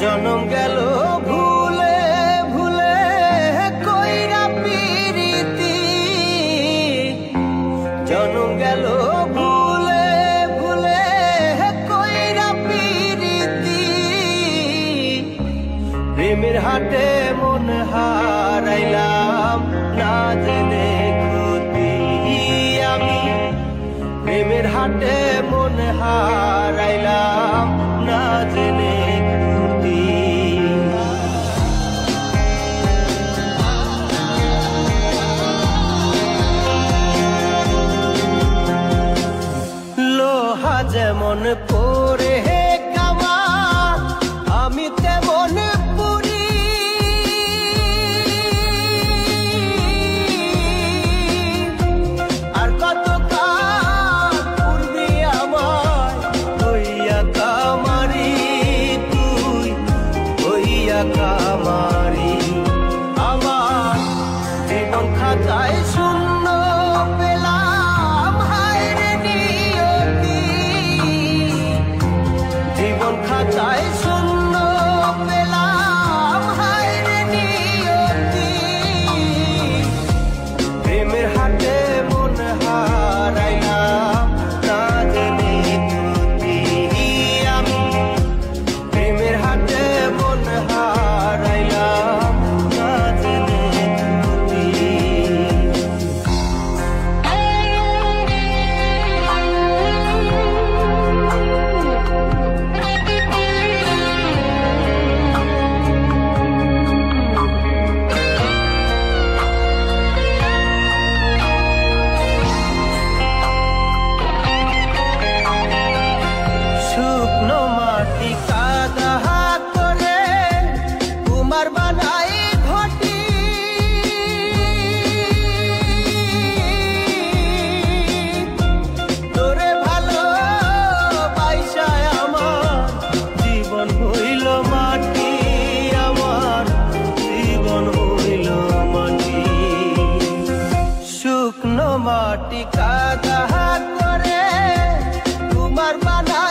জনম গেল ভুলে ভুলে কইরা পিরিতি, জনম গেল ভুলে ভুলে কইরা পিরিতি। প্রেমের হাটে মন হারাইলাম না জেনে ক্ষতি আমি, প্রেমের হাটে মন হারাইলাম না জেনে ক্ষতি। লোহা যেমন পরে কামা আমি তেমন পুরি, আর কত কাল পূর্বে আমার হইয়া কামারি, তুই হইয়া কামারি। আমার জীবন খাতায় শূন্য পেলাম হায় রে নিয়তি, জীবন খাতায় শূন্য পেলাম হায় রে নিয়তি। প্রেমের হাটে মন হারাইলাম না জেনে ক্ষতি আমি, প্রেমের হাটে মন হারাইলাম না জেনে ক্ষতি। শুকনো মাটি কাদা করে কুমার বানাই ঘটি, তোরে ভালো বাইসায় আমার জীবন হইল মাটি, আমার জীবন হইল মাটি। শুকনো মাটি কাদা করে কুমার বানাই